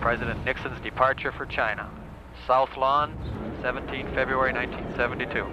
President Nixon's departure for China. South Lawn, 17 February 1972.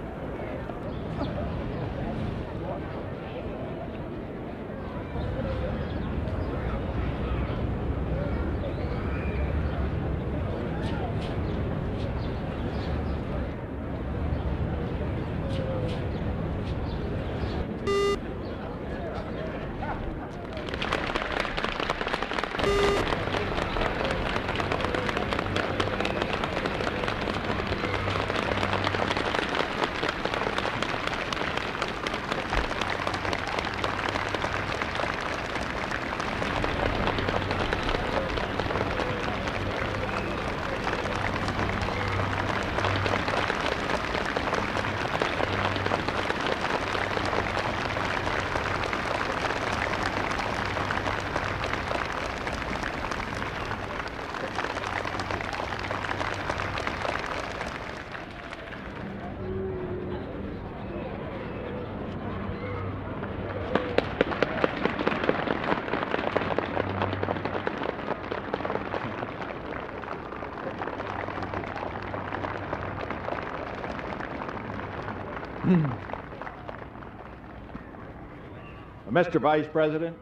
Mr. Vice President,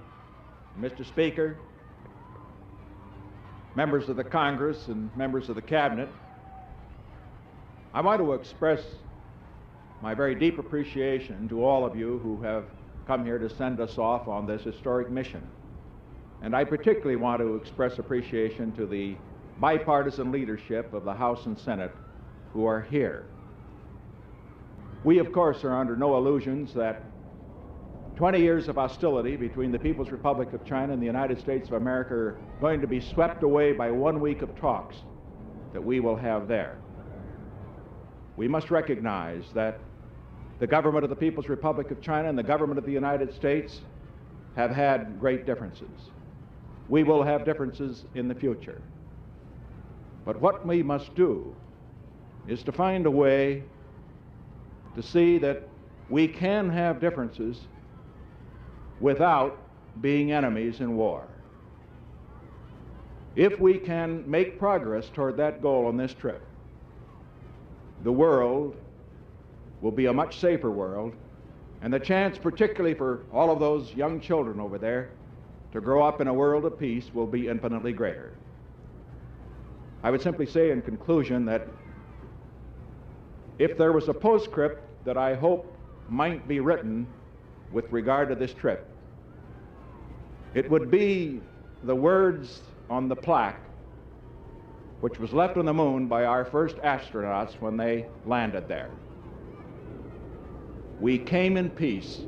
Mr. Speaker, members of the Congress and members of the Cabinet, I want to express my very deep appreciation to all of you who have come here to send us off on this historic mission. And I particularly want to express appreciation to the bipartisan leadership of the House and Senate who are here. We, of course, are under no illusions that 20 years of hostility between the People's Republic of China and the United States of America are going to be swept away by 1 week of talks that we will have there. We must recognize that the government of the People's Republic of China and the government of the United States have had great differences. We will have differences in the future. But what we must do is to find a way to see that we can have differences without being enemies in war. If we can make progress toward that goal on this trip, the world will be a much safer world, and the chance, particularly for all of those young children over there, to grow up in a world of peace will be infinitely greater. I would simply say in conclusion that if there was a postscript that I hope might be written with regard to this trip, it would be the words on the plaque which was left on the moon by our first astronauts when they landed there. We came in peace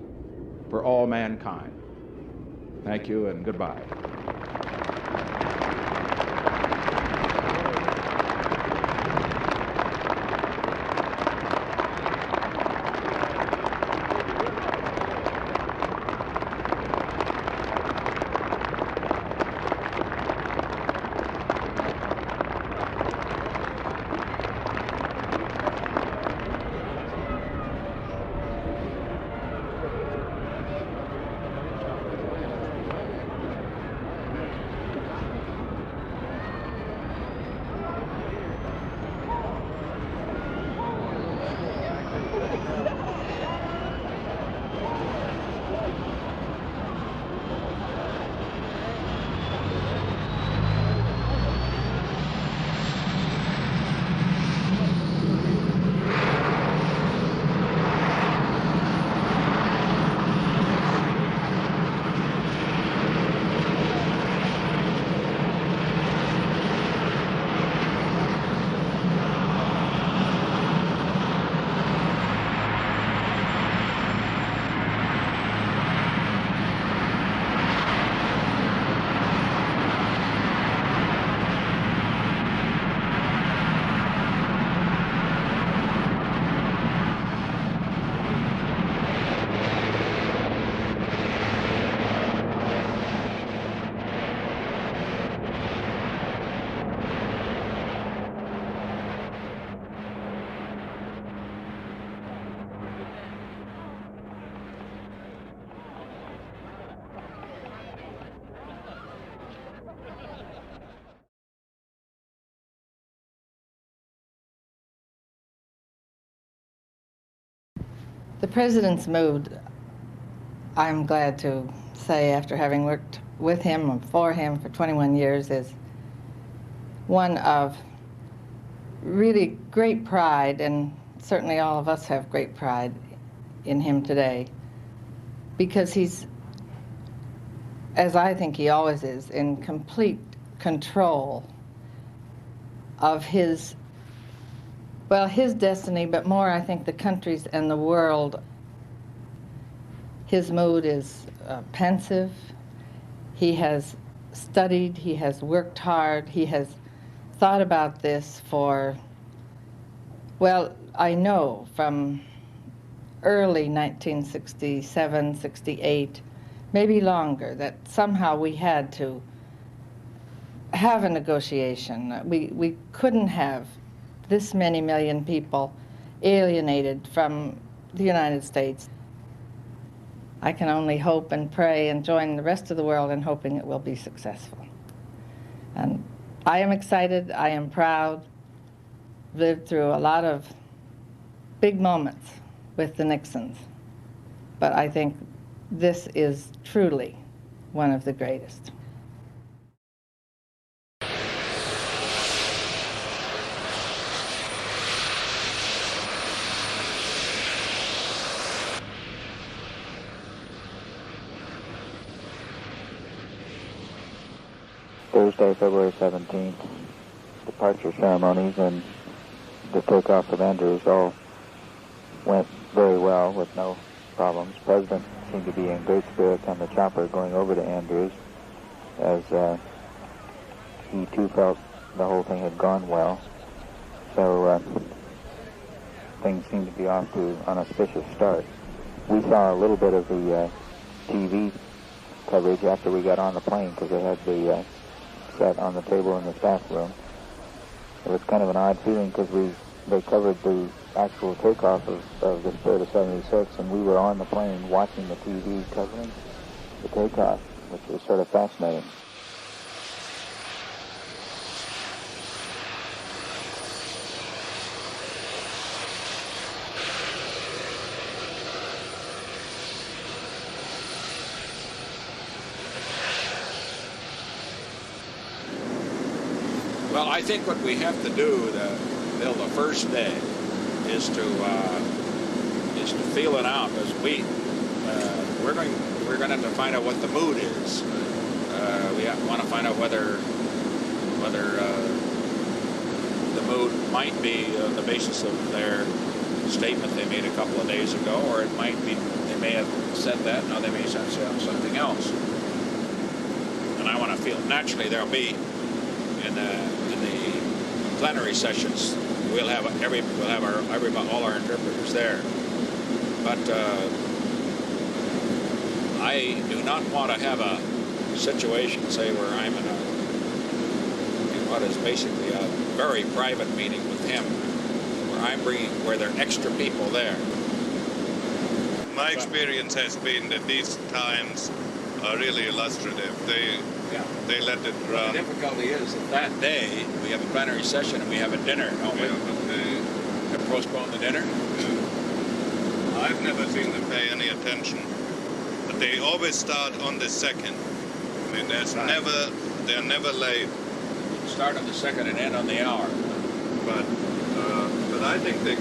for all mankind. Thank you and goodbye. The President's mood, I'm glad to say, after having worked with him and for him for 21 years, is one of really great pride, and certainly all of us have great pride in him today, because he's, as I think he always is, in complete control of his destiny, but more, I think, the country's and the world. His mood is pensive. He has studied, he has worked hard, he has thought about this for, well, I know from early 1967, 68, maybe longer, that somehow we had to have a negotiation. We couldn't have this many million people alienated from the United States. I can only hope and pray and join the rest of the world in hoping it will be successful. And I am excited, I am proud, lived through a lot of big moments with the Nixons, but I think this is truly one of the greatest. Thursday, February 17th, departure ceremonies and the takeoff of Andrews all went very well with no problems. The President seemed to be in great spirits on the chopper going over to Andrews, as he too felt the whole thing had gone well. So things seemed to be off to an auspicious start. We saw a little bit of the TV coverage after we got on the plane, because they had the set on the table in the staff room. It was kind of an odd feeling, because they covered the actual takeoff of the Spirit of 76, and we were on the plane watching the TV covering the takeoff, which was sort of fascinating. Well, I think what we have to do till the first day is to feel it out. As we're going to have to find out what the mood is. We want to find out whether the mood might be on the basis of their statement they made a couple of days ago, or it might be they may have said that, now they may have said something else. And I want to feel naturally there'll be in the plenary sessions, we'll have all our interpreters there. But I do not want to have a situation, say, where I'm in what is basically a very private meeting with him, where there are extra people there. My experience has been that these times are really illustrative. They let it run. The difficulty is that day we have a plenary session and we have a dinner, don't we? Yeah, Have postponed the dinner? yeah. I've never seen them pay any attention, but they always start on the second. I mean, they're never late. Start on the second and end on the hour. But I think they,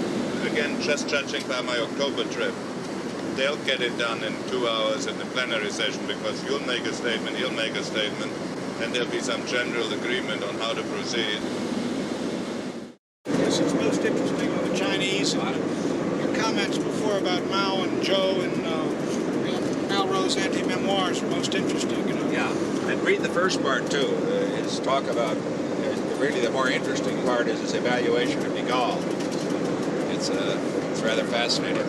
again, just judging by my October trip, they'll get it done in 2 hours in the plenary session, because you'll make a statement, he'll make a statement, and there'll be some general agreement on how to proceed. Yes, it's most interesting with the Chinese. Your comments before about Mao and Zhou and Malraux's anti-memoirs are most interesting, you know. Yeah, and read the first part too. His talk about, really the more interesting part is his evaluation of de Gaulle. It's rather fascinating.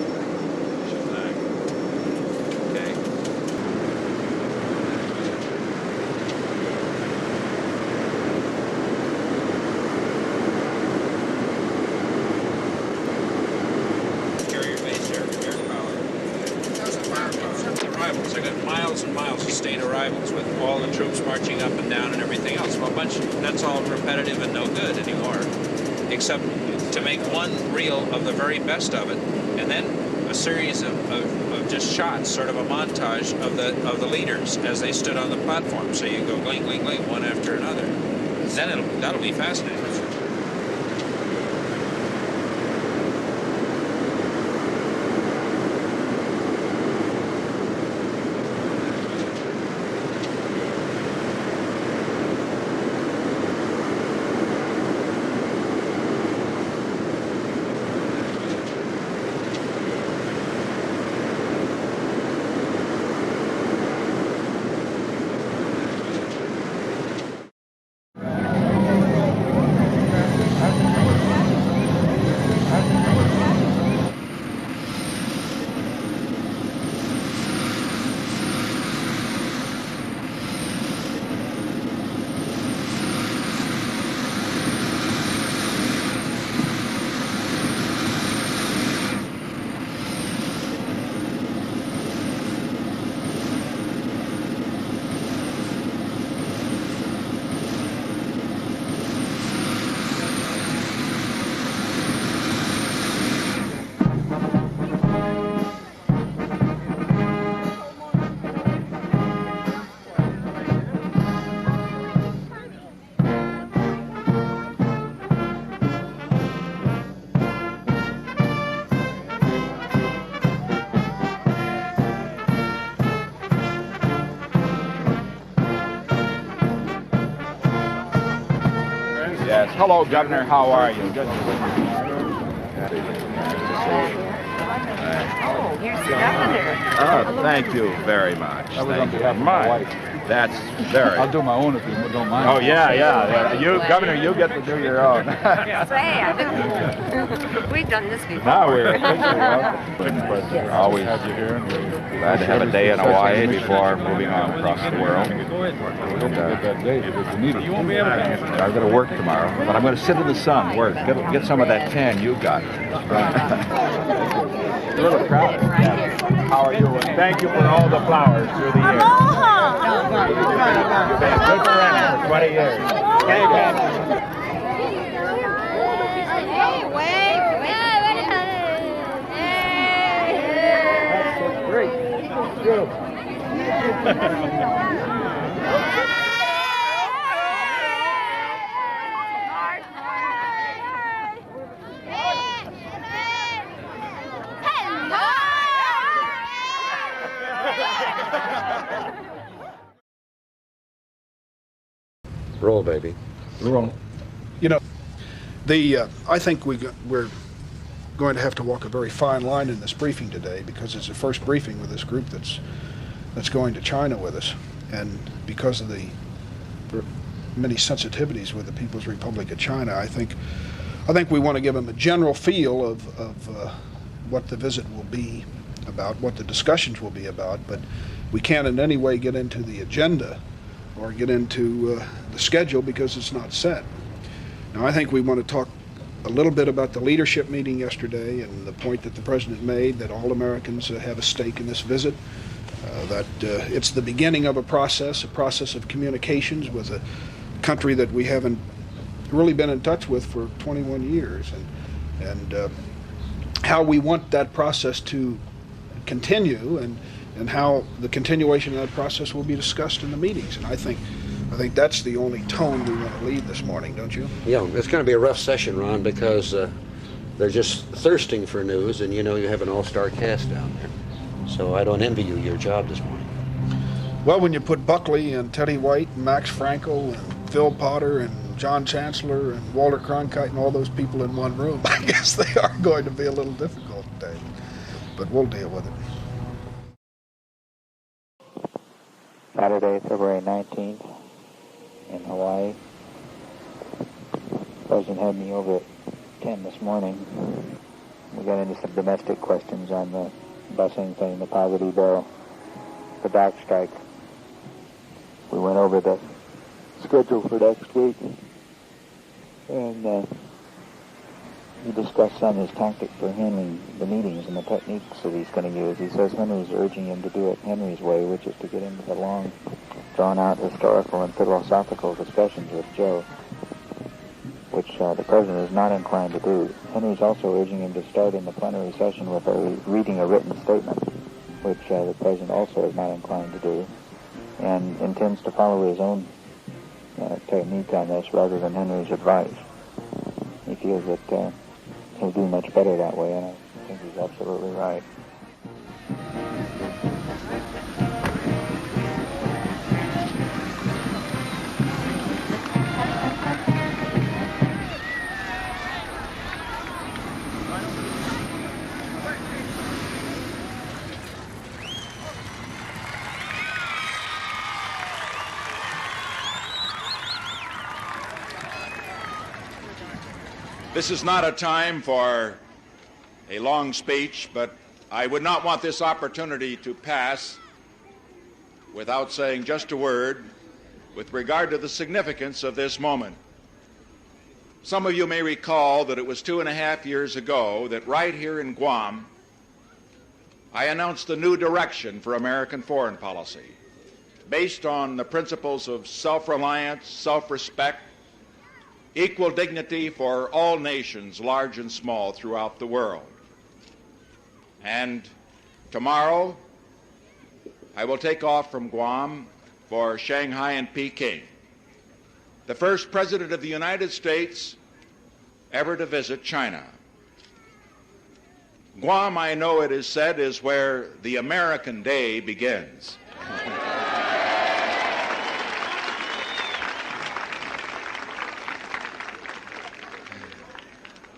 Marching up and down and everything else. Well, that's all repetitive and no good anymore, except to make one reel of the very best of it. And then a series of just shots, sort of a montage of the leaders as they stood on the platform. So you go gling, gling, gling, one after another. Then that'll be fascinating. Yes. Hello, Governor. How are you? Good. Oh, here's the governor. Oh, thank you very much. That was on behalf of my wife. That's very. I'll do my own if you don't mind. Oh yeah. You, Governor, you get to do your own. Sad. We've done this before. Now we're always have you here. Glad to have a day in Hawaii before moving on across the world. You won't be able to. I've got to work tomorrow, but I'm going to sit in the sun, work, get some of that tan you got. A little crowded. How are you? And thank you for all the flowers through the years. You've been a good friend for 20 years. Thank you. Hey, wave. That's great. Beautiful. Roll, baby. Roll. You know, I think we're going to have to walk a very fine line in this briefing today, because it's the first briefing with this group that's going to China with us, and because of the many sensitivities with the People's Republic of China, I think we want to give them a general feel of what the visit will be about, what the discussions will be about, but we can't in any way get into the agenda or get into the schedule because it's not set. Now, I think we want to talk a little bit about the leadership meeting yesterday and the point that the President made that all Americans have a stake in this visit, that it's the beginning of a process of communications with a country that we haven't really been in touch with for 21 years, and how we want that process to continue, and how the continuation of that process will be discussed in the meetings. And I think that's the only tone we want to lead this morning, don't you? Yeah, it's going to be a rough session, Ron, because they're just thirsting for news, and you know you have an all-star cast down there. So I don't envy you your job this morning. Well, when you put Buckley and Teddy White and Max Frankel and Phil Potter and John Chancellor and Walter Cronkite and all those people in one room, I guess they are going to be a little difficult today. But we'll deal with it. Saturday, February 19th, in Hawaii. The President had me over at 10 this morning. We got into some domestic questions on the busing thing, the poverty bill, the dock strike. We went over the schedule for next week, and he discussed some of his tactics for handling the meetings and the techniques that he's going to use. He says Henry's urging him to do it Henry's way, which is to get into the long, drawn-out historical and philosophical discussions with Joe. which the President is not inclined to do. Henry's also urging him to start in the plenary session with reading a written statement, which the President also is not inclined to do, and intends to follow his own technique on this rather than Henry's advice. He feels that he'll do much better that way, and I think he's absolutely right. This is not a time for a long speech, but I would not want this opportunity to pass without saying just a word with regard to the significance of this moment. Some of you may recall that it was 2.5 years ago that right here in Guam, I announced a new direction for American foreign policy based on the principles of self-reliance, self-respect, equal dignity for all nations, large and small, throughout the world. And tomorrow, I will take off from Guam for Shanghai and Peking, the first President of the United States ever to visit China. Guam, I know it is said, is where the American day begins.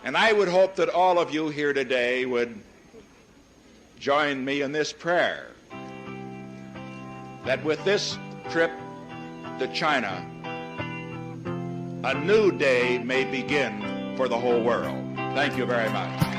And I would hope that all of you here today would join me in this prayer, that with this trip to China, a new day may begin for the whole world. Thank you very much.